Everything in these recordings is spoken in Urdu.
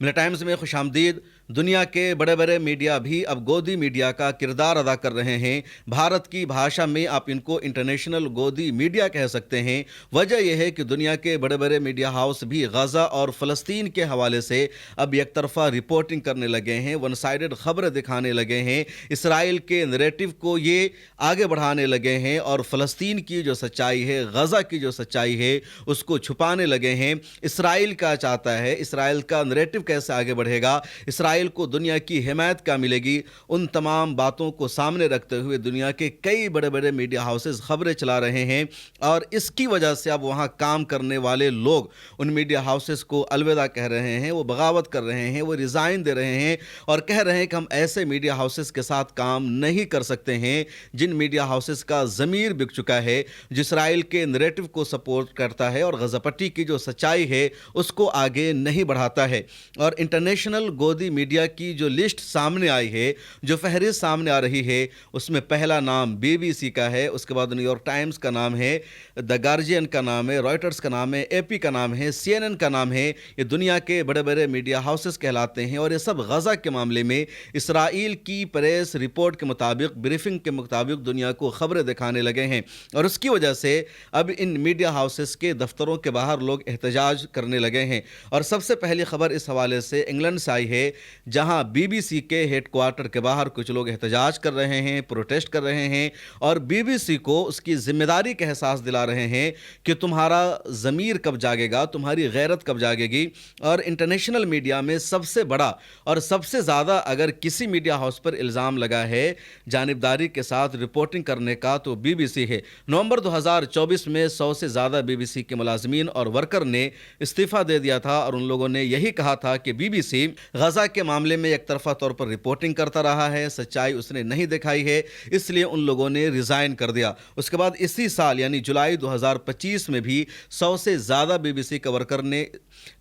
ملت ٹائمز میں خوش آمدید۔ دنیا کے بڑے بڑے میڈیا بھی اب گودی میڈیا کا کردار ادا کر رہے ہیں۔ بھارت کی بھاشا میں آپ ان کو انٹرنیشنل گودی میڈیا کہہ سکتے ہیں۔ وجہ یہ ہے کہ دنیا کے بڑے بڑے میڈیا ہاؤس بھی غزہ اور فلسطین کے حوالے سے اب یک طرفہ رپورٹنگ کرنے لگے ہیں، ون سائیڈڈ خبریں دکھانے لگے ہیں، اسرائیل کے نریٹو کو یہ آگے بڑھانے لگے ہیں اور فلسطین کی جو سچائی ہے، غزہ کی جو سچائی ہے، اس کو چھپانے لگے ہیں۔ اسرائیل کیا چاہتا ہے، اسرائیل کا نریٹو کیسے آگے بڑھے گا، اسرائیل کو دنیا کی حمایت کیا ملے گی، ان تمام باتوں کو سامنے رکھتے ہوئے دنیا کے کئی بڑے بڑے میڈیا ہاؤسز خبریں چلا رہے ہیں، اور اس کی وجہ سے اب وہاں کام کرنے والے لوگ ان میڈیا ہاؤسز کو الوداع کہہ رہے ہیں، وہ بغاوت کر رہے ہیں، وہ ریزائن دے رہے ہیں اور کہہ رہے ہیں کہ ہم ایسے میڈیا ہاؤسز کے ساتھ کام نہیں کر سکتے ہیں جن میڈیا ہاؤسز کا ضمیر بک چکا ہے، جو اسرائیل کے نریٹو کو سپورٹ کرتا ہے اور غزہ پٹی کی جو سچائی ہے اس کو آگے نہیں بڑھاتا ہے۔ اور انٹرنیشنل گودی میڈیا کی جو لسٹ سامنے آئی ہے، جو فہرست سامنے آ رہی ہے، اس میں پہلا نام بی بی سی کا ہے، اس کے بعد نیو یارک ٹائمز کا نام ہے، دا گارجین کا نام ہے، رائٹرز کا نام ہے، اے پی کا نام ہے، سی این این کا نام ہے۔ یہ دنیا کے بڑے بڑے میڈیا ہاؤسز کہلاتے ہیں اور یہ سب غزہ کے معاملے میں اسرائیل کی پریس رپورٹ کے مطابق، بریفنگ کے مطابق دنیا کو خبریں دکھانے لگے ہیں، اور اس کی وجہ سے اب ان میڈیا ہاؤسز کے دفتروں کے باہر لوگ احتجاج کرنے لگے ہیں۔ اور سب سے پہلی خبر اس حوالے سے انگلینڈ سے آئی ہے، جہاں بی بی سی کے ہیڈ کوارٹر کے باہر کچھ لوگ احتجاج کر رہے ہیں، پروٹیسٹ کر رہے ہیں، اور بی بی سی کو اس کی ذمہ داری کا احساس دلا رہے ہیں کہ تمہارا ضمیر کب جاگے گا، تمہاری غیرت کب جاگے گی۔ اور انٹرنیشنل میڈیا میں سب سے بڑا اور سب سے زیادہ اگر کسی میڈیا ہاؤس پر الزام لگا ہے جانبداری کے ساتھ رپورٹنگ کرنے کا تو بی بی سی ہے۔ نومبر 2024 میں 100 سے زیادہ بی بی سی کے ملازمین اور ورکر نے استعفیٰ دے دیا تھا، اور ان لوگوں نے یہی کہا تھا کہ بی بی سی غزہ کے معاملے میں یک طرفہ طور پر رپورٹنگ کرتا رہا ہے، سچائی اس نے نہیں دکھائی ہے، اس لیے ان لوگوں نے ریزائن کر دیا۔ اس کے بعد اسی سال یعنی جولائی 2025 میں بھی 100 سے زیادہ بی بی سی کے ورکر نے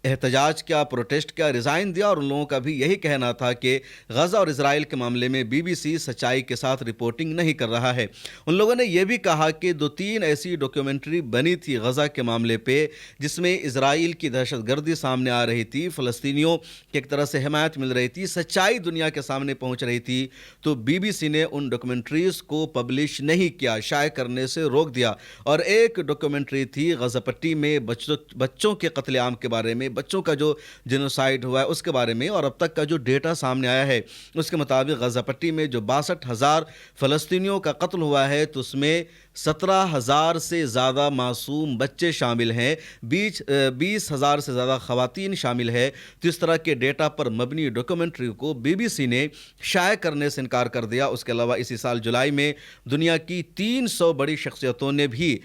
احتجاج کیا، پروٹیسٹ کیا، ریزائن دیا، اور ان لوگوں کا بھی یہی کہنا تھا کہ غزہ اور اسرائیل کے معاملے میں بی بی سی سچائی کے ساتھ رپورٹنگ نہیں کر رہا ہے۔ ان لوگوں نے یہ بھی کہا کہ 2-3 ایسی ڈاکیومنٹری بنی تھی غزہ کے معاملے پہ جس میں اسرائیل کی دہشت گردی سامنے آ رہی تھی، فلسطینیوں کی ایک طرح سے حمایت مل رہی تھی، سچائی دنیا کے سامنے پہنچ رہی تھی، تو بی بی سی نے ان ڈاکیومنٹریز کو پبلش نہیں کیا، شائع کرنے سے روک دیا۔ اور ایک ڈاکیومنٹری تھی غزہ پٹی میں بچوں کے قتل عام کے بارے میں، بچوں کا جو جینوسائیڈ ہوا ہے اس کے بارے میں، اور اب تک کا جو ڈیٹا سامنے آیا ہے اس کے مطابق غزہ پٹی میں جو 62,000 فلسطینیوں کا قتل ہوا ہے تو اس میں 17,000 سے زیادہ معصوم بچے شامل ہیں، 20,000 سے زیادہ خواتین شامل ہے۔ تو اس طرح کے ڈیٹا پر مبنی ڈاکیومنٹری کو بی بی سی نے شائع کرنے سے انکار کر دیا۔ اس کے علاوہ اسی سال جولائی میں دنیا کی 300 بڑی شخصیتوں نے بھی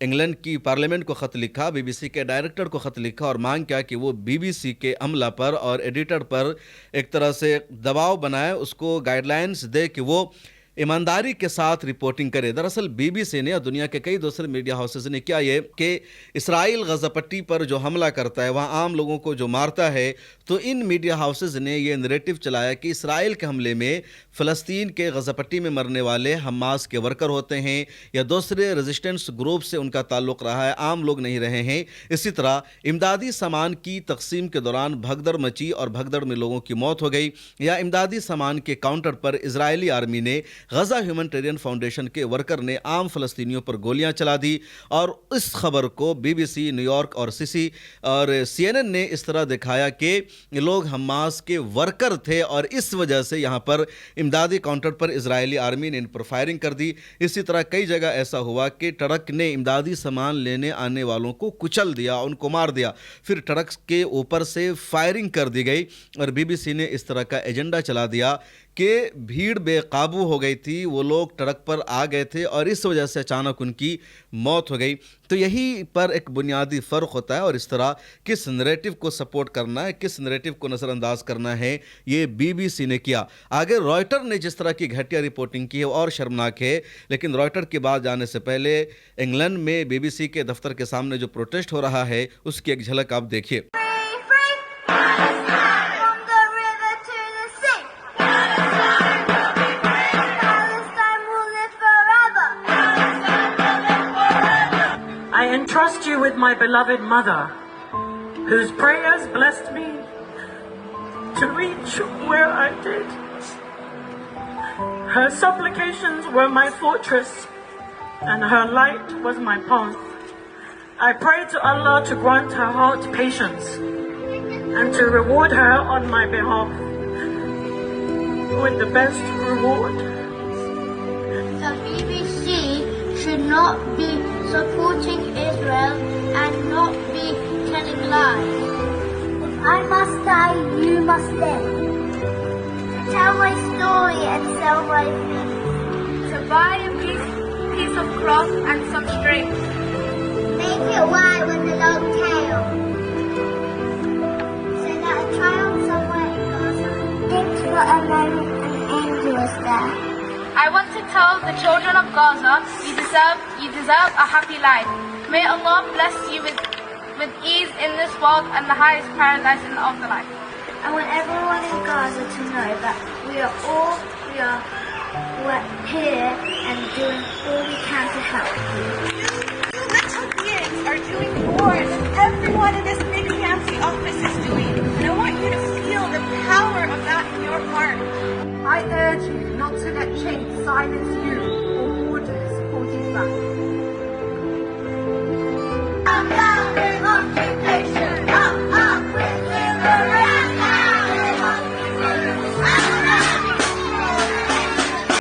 انگلینڈ کی پارلیمنٹ کو خط لکھا، بی بی سی کے ڈائریکٹر کو خط لکھا اور مانگ کیا کہ وہ بی بی سی کے عملہ پر اور ایڈیٹر پر ایک طرح سے دباؤ بنائے، اس کو گائیڈ لائنز دے کہ وہ ایمانداری کے ساتھ رپورٹنگ کرے۔ دراصل بی بی سی نے اور دنیا کے کئی دوسرے میڈیا ہاؤسز نے کیا یہ کہ اسرائیل غزہ پٹی پر جو حملہ کرتا ہے، وہاں عام لوگوں کو جو مارتا ہے، تو ان میڈیا ہاؤسز نے یہ نریٹو چلایا کہ اسرائیل کے حملے میں فلسطین کے غزہ پٹی میں مرنے والے حماس کے ورکر ہوتے ہیں یا دوسرے ریزسٹنس گروپ سے ان کا تعلق رہا ہے، عام لوگ نہیں رہے ہیں۔ اسی طرح امدادی سامان کی تقسیم کے دوران بھگدڑ مچی اور بھگدڑ میں لوگوں کی موت ہو گئی، یا امدادی سامان کے کاؤنٹر پر اسرائیلی آرمی نے غزہ ہیومنٹیرین فاؤنڈیشن کے ورکر نے عام فلسطینیوں پر گولیاں چلا دی، اور اس خبر کو B B C, New York اور سی این این نے اس طرح دکھایا کہ لوگ حماس کے ورکر تھے، اور اس وجہ سے یہاں پر امدادی کاؤنٹر پر اسرائیلی آرمی نے ان پر فائرنگ کر دی۔ اسی طرح کئی جگہ ایسا ہوا کہ ٹرک نے امدادی سامان لینے آنے والوں کو کچل دیا، ان کو مار دیا، پھر ٹرک کے اوپر سے فائرنگ کر دی گئی، اور بی بی سی نے اس طرح کا ایجنڈا چلا دیا کہ بھیڑ بے قابو ہو گئی تھی، وہ لوگ ٹرک پر آ گئے تھے اور اس وجہ سے اچانک ان کی موت ہو گئی۔ تو یہی پر ایک بنیادی فرق ہوتا ہے، اور اس طرح کس نریٹو کو سپورٹ کرنا ہے، کس نریٹو کو نظر انداز کرنا ہے، یہ بی بی سی نے کیا۔ آگے رائٹر نے جس طرح کی گھٹیا رپورٹنگ کی ہے وہ اور شرمناک ہے، لیکن رائٹر کی بات جانے سے پہلے انگلینڈ میں بی بی سی کے دفتر کے سامنے جو پروٹیسٹ ہو رہا ہے اس کی ایک جھلک آپ دیکھیے۔ I entrust you with my beloved mother, whose prayers blessed me to reach where I did. Her supplications were my fortress, and her light was my path. I prayed to Allah to grant her heart patience and to reward her on my behalf with the best reward. The BBC should not be supporting Israel and not be telling lies. If I must die, you must live. Tell my story and sell my faith. To buy a piece of cloth and some string. Make it white with a long tail. So that a child somewhere in Gaza thinks what a moment an angel is there. I want to tell the children of Gaza, you deserve a happy life. May Allah bless you with ease in this world and the highest paradise in the afterlife. I want everyone in Gaza to know that we are here and doing all we can to help you. You little kids are doing more than everyone in this big fancy office is doing. And I want you to feel the power of that in your heart. I urge you not to let change silence you or borders hold you back.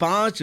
5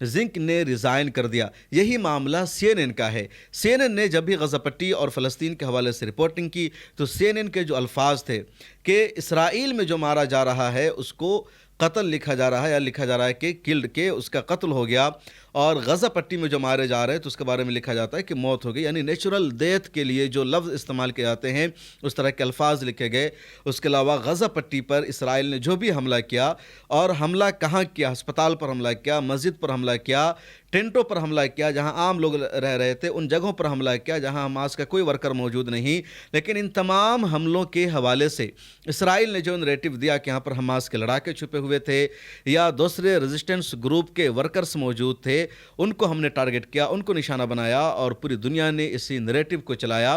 zinc نے ریزائن کر دیا۔ یہی معاملہ CNN کا ہے۔ CNN نے جب بھی غزہ پٹی اور فلسطین کے حوالے سے رپورٹنگ کی تو CNN کے جو الفاظ تھے کہ اسرائیل میں جو مارا جا رہا ہے اس کو قتل لکھا جا رہا ہے، یا لکھا جا رہا ہے کہ کلڈ، کہ اس کا قتل ہو گیا، اور غزہ پٹی میں جو مارے جا رہے ہیں تو اس کے بارے میں لکھا جاتا ہے کہ موت ہو گئی، یعنی نیچرل ڈیتھ کے لیے جو لفظ استعمال کیے جاتے ہیں اس طرح کے الفاظ لکھے گئے۔ اس کے علاوہ غزہ پٹی پر اسرائیل نے جو بھی حملہ کیا، اور حملہ کہاں کیا، ہسپتال پر حملہ کیا، مسجد پر حملہ کیا، ٹینٹوں پر حملہ کیا جہاں عام لوگ رہ رہے تھے، ان جگہوں پر حملہ کیا جہاں حماس کا کوئی ورکر موجود نہیں، لیکن ان تمام حملوں کے حوالے سے اسرائیل نے جو نیریٹو دیا کہ یہاں پر حماس کے لڑاکے چھپے ہوئے تھے یا دوسرے ریزسٹنس گروپ کے ورکرز موجود تھے، ان کو ہم نے ٹارگٹ کیا، ان کو نشانہ بنایا، اور پوری دنیا نے اسی نیریٹو کو چلایا۔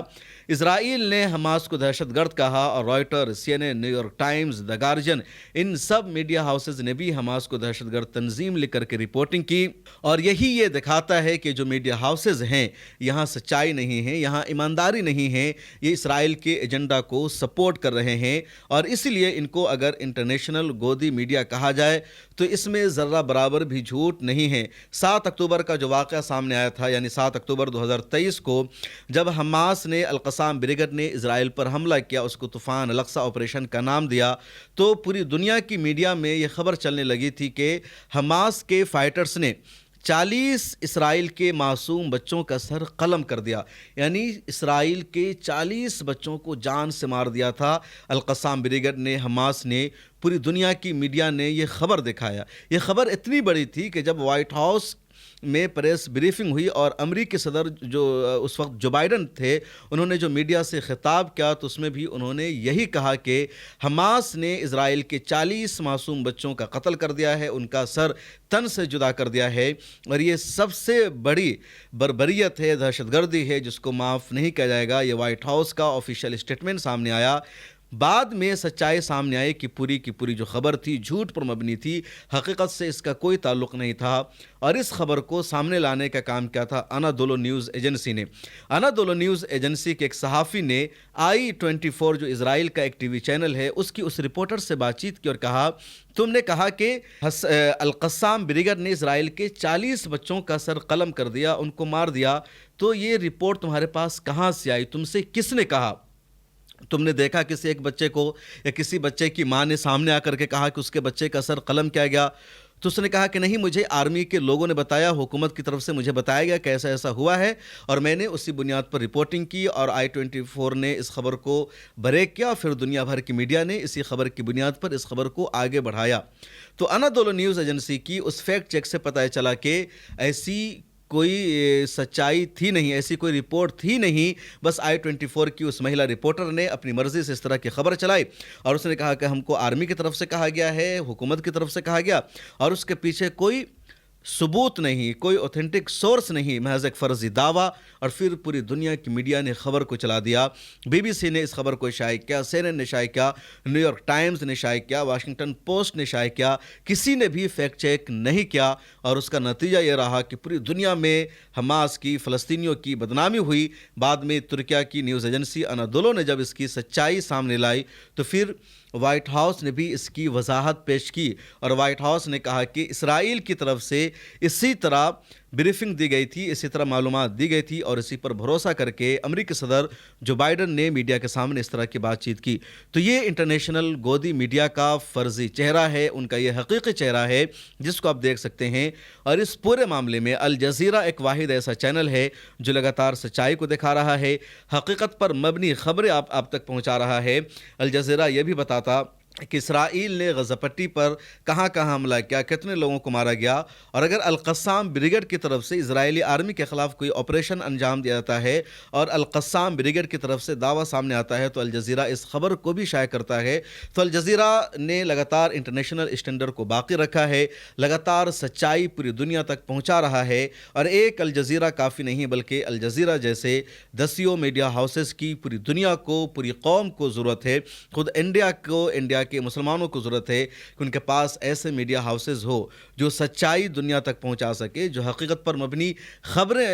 اسرائیل نے حماس کو دہشت گرد کہا، اور Reuters, CNN، New York Times, the Guardian, ان سب میڈیا ہاؤسز نے بھی حماس کو دہشت گرد تنظیم لکھ کر کے رپورٹنگ کی، اور یہ دکھاتا ہے کہ جو میڈیا ہاؤسز ہیں یہاں سچائی نہیں ہے، یہاں ایمانداری نہیں ہے، یہ اسرائیل کے ایجنڈا کو سپورٹ کر رہے ہیں، اور اسی لیے ان کو اگر انٹرنیشنل گودی میڈیا کہا جائے تو اس میں ذرہ برابر بھی جھوٹ نہیں ہے۔ 7 اکتوبر کا جو واقعہ سامنے آیا تھا، یعنی 7 اکتوبر 2023 کو جب حماس نے القسام بریگیڈ نے اسرائیل پر حملہ کیا، اس کو طوفان الاقصی آپریشن کا نام دیا، تو پوری دنیا کی میڈیا میں یہ خبر چلنے لگی تھی کہ حماس کے فائٹرز نے 40 اسرائیل کے معصوم بچوں کا سر قلم کر دیا، یعنی اسرائیل کے 40 بچوں کو جان سے مار دیا تھا القسام بریگیڈ نے، حماس نے۔ پوری دنیا کی میڈیا نے یہ خبر دکھایا۔ یہ خبر اتنی بڑی تھی کہ جب وائٹ ہاؤس میں پریس بریفنگ ہوئی اور امریکی صدر جو اس وقت جو بائیڈن تھے، انہوں نے جو میڈیا سے خطاب کیا تو اس میں بھی انہوں نے یہی کہا کہ حماس نے اسرائیل کے 40 معصوم بچوں کا قتل کر دیا ہے، ان کا سر تن سے جدا کر دیا ہے، اور یہ سب سے بڑی بربریت ہے، دہشت گردی ہے، جس کو معاف نہیں کیا جائے گا۔ یہ وائٹ ہاؤس کا آفیشیل اسٹیٹمنٹ سامنے آیا۔ بعد میں سچائی سامنے آئی کہ پوری کی پوری جو خبر تھی جھوٹ پر مبنی تھی، حقیقت سے اس کا کوئی تعلق نہیں تھا، اور اس خبر کو سامنے لانے کا کام کیا تھا انادولو نیوز ایجنسی نے۔ انادولو نیوز ایجنسی کے ایک صحافی نے I-24 جو اسرائیل کا ایک ٹی وی چینل ہے اس کی اس رپورٹر سے بات چیت کی اور کہا، تم نے کہا کہ القسام بریگیڈ نے اسرائیل کے 40 بچوں کا سر قلم کر دیا، ان کو مار دیا، تو یہ رپورٹ تمہارے پاس کہاں سے آئی؟ تم سے کس نے کہا؟ تم نے دیکھا کسی ایک بچے کو، یا کسی بچے کی ماں نے سامنے آ کر کے کہا کہ اس کے بچے کا سر قلم کیا گیا؟ تو اس نے کہا کہ نہیں، مجھے آرمی کے لوگوں نے بتایا، حکومت کی طرف سے مجھے بتایا گیا کہ ایسا ایسا ہوا ہے، اور میں نے اسی بنیاد پر رپورٹنگ کی، اور I-24 نے اس خبر کو بریک کیا، پھر دنیا بھر کی میڈیا نے اسی خبر کی بنیاد پر اس خبر کو آگے بڑھایا۔ تو انادولو نیوز ایجنسی کی اس فیکٹ چیک سے پتہ چلا کہ ایسی کوئی سچائی تھی نہیں، ایسی کوئی رپورٹ تھی نہیں، بس I-24 کی اس مہیلا رپورٹر نے اپنی مرضی سے اس طرح کی خبر چلائی، اور اس نے کہا کہ ہم کو آرمی کی طرف سے کہا گیا ہے، حکومت کی طرف سے کہا گیا، اور اس کے پیچھے کوئی ثبوت نہیں، کوئی اوتھینٹک سورس نہیں، محض ایک فرضی دعویٰ، اور پھر پوری دنیا کی میڈیا نے خبر کو چلا دیا۔ BBC نے اس خبر کو شائع کیا، CNN نے شائع کیا، نیو یارک ٹائمز نے شائع کیا، واشنگٹن پوسٹ نے شائع کیا، کسی نے بھی فیکٹ چیک نہیں کیا، اور اس کا نتیجہ یہ رہا کہ پوری دنیا میں حماس کی، فلسطینیوں کی بدنامی ہوئی۔ بعد میں ترکیہ کی نیوز ایجنسی انادولو نے جب اس کی سچائی سامنے لائی تو پھر وائٹ ہاؤس نے بھی اس کی وضاحت پیش کی، اور وائٹ ہاؤس نے کہا کہ اسرائیل کی طرف سے اسی طرح بریفنگ دی گئی تھی، اسی طرح معلومات دی گئی تھی، اور اسی پر بھروسہ کر کے امریکی صدر جو بائیڈن نے میڈیا کے سامنے اس طرح کی بات چیت کی۔ تو یہ انٹرنیشنل گودی میڈیا کا فرضی چہرہ ہے، ان کا یہ حقیقی چہرہ ہے جس کو آپ دیکھ سکتے ہیں، اور اس پورے معاملے میں الجزیرہ ایک واحد ایسا چینل ہے جو لگاتار سچائی کو دکھا رہا ہے، حقیقت پر مبنی خبریں آپ تک پہنچا رہا ہے۔ الجزیرہ یہ بھی بتاتا کہ اسرائیل نے غزہ پٹی پر کہاں کہاں حملہ کیا، کتنے لوگوں کو مارا گیا، اور اگر القسام بریگیڈ کی طرف سے اسرائیلی آرمی کے خلاف کوئی آپریشن انجام دیا جاتا ہے اور القسام بریگیڈ کی طرف سے دعویٰ سامنے آتا ہے تو الجزیرہ اس خبر کو بھی شائع کرتا ہے۔ تو الجزیرہ نے لگاتار انٹرنیشنل اسٹینڈرڈ کو باقی رکھا ہے، لگاتار سچائی پوری دنیا تک پہنچا رہا ہے، اور ایک الجزیرہ کافی نہیں بلکہ الجزیرہ جیسے دسیوں میڈیا ہاؤسز کی پوری دنیا کو، پوری قوم کو ضرورت ہے۔ خود انڈیا دنیا کے مسلمانوں کو ضرورت ہے کہ ان کے پاس ایسے میڈیا ہاؤسز ہو جو سچائی دنیا تک پہنچا سکے, جو حقیقت پر مبنی خبریں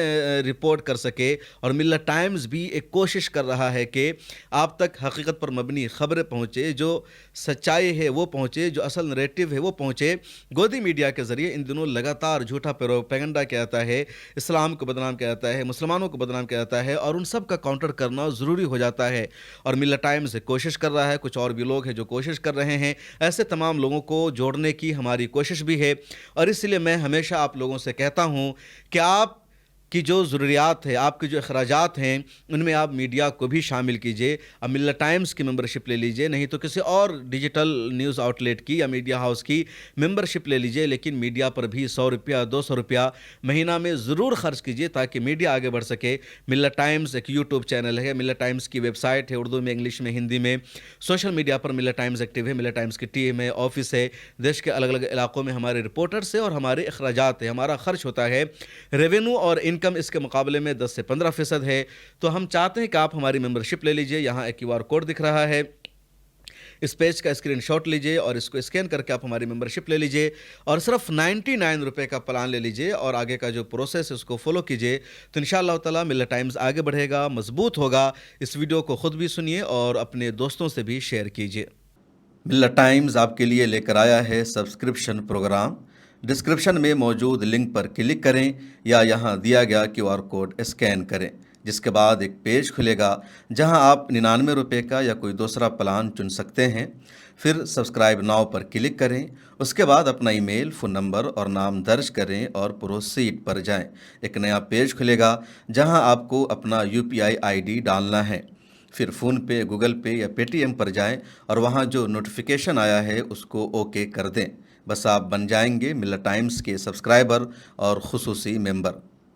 رپورٹ کر سکے. اور ملت ٹائمز بھی ایک کوشش کر رہا ہے کہ آپ تک حقیقت پر مبنی خبریں پہنچے, جو سچائی ہے وہ پہنچے, جو اصل نریٹو ہے وہ پہنچے. گودی میڈیا کے ذریعے ان دنوں لگاتار جھوٹا پروپیگنڈا کیا جاتا ہے, اسلام کو بدنام کیا جاتا ہے, مسلمانوں کو بدنام کیا جاتا ہے, اور ان سب کا کاؤنٹر کرنا ضروری ہو جاتا ہے. اور ملت ٹائمز کوشش کر رہا ہے, کچھ اور بھی لوگ ہیں جو کوشش کر رہے ہیں. ایسے تمام لوگوں کو جوڑنے کی ہماری کوشش بھی ہے, اور اس لیے میں ہمیشہ آپ لوگوں سے کہتا ہوں کہ آپ کی جو ضروریات ہے, آپ کے جو اخراجات ہیں, ان میں آپ میڈیا کو بھی شامل کیجئے. اب ملت ٹائمز کی ممبرشپ لے لیجئے, نہیں تو کسی اور ڈیجیٹل نیوز آؤٹ لیٹ کی یا میڈیا ہاؤس کی ممبرشپ لے لیجئے, لیکن میڈیا پر بھی 100 روپیہ 200 روپیہ مہینہ میں ضرور خرچ کیجئے تاکہ میڈیا آگے بڑھ سکے. ملت ٹائمز ایک یوٹیوب چینل ہے, ملت ٹائمز کی ویب سائٹ ہے, اردو میں, انگلش میں, ہندی میں. سوشل میڈیا پر ملت ٹائمز ایکٹیو ہے, ملت ٹائمز کی ٹیم ہے, آفس ہے, دیش کے الگ الگ علاقوں میں ہمارے رپورٹرز ہیں, اور ہمارے اخراجات ہیں, ہمارا خرچ ہوتا ہے. ریونیو اور انکم اس کے مقابلے میں 10 سے 15% ہے. تو ہم چاہتے ہیں کہ آپ ہماری ممبرشپ لے لیجئے. یہاں ایک QR کوڈ دکھ رہا ہے, اس پیج کا اسکرین شاٹ لیجئے اور اس کو اسکین کر کے آپ ہماری ممبرشپ لے لیجئے, اور صرف 99 روپے کا پلان لے لیجئے, اور آگے کا جو پروسیس ہے اس کو فالو کیجئے. تو انشاءاللہ تعالی ملت ٹائمز آگے بڑھے گا, مضبوط ہوگا. اس ویڈیو کو خود بھی سنیے اور اپنے دوستوں سے بھی شیئر کیجئے. ملت ٹائمز آپ کے لیے لے کر آیا ہے سبسکرپشن پروگرام. ڈسکرپشن میں موجود لنک پر کلک کریں یا یہاں دیا گیا QR کوڈ اسکین کریں, جس کے بعد ایک پیج کھلے گا جہاں آپ 99 روپے کا یا کوئی دوسرا پلان چن سکتے ہیں. پھر سبسکرائب ناؤ پر کلک کریں, اس کے بعد اپنا ای میل, فون نمبر اور نام درج کریں اور پروسیڈ پر جائیں. ایک نیا پیج کھلے گا جہاں آپ کو اپنا UPI ID ڈالنا ہے. پھر فون پے, گوگل پے یا Paytm پر جائیں اور وہاں جو نوٹیفیکیشن آیا ہے اس کو اوکے کر دیں. بس آپ بن جائیں گے ملت ٹائمز کے سبسکرائبر اور خصوصی ممبر.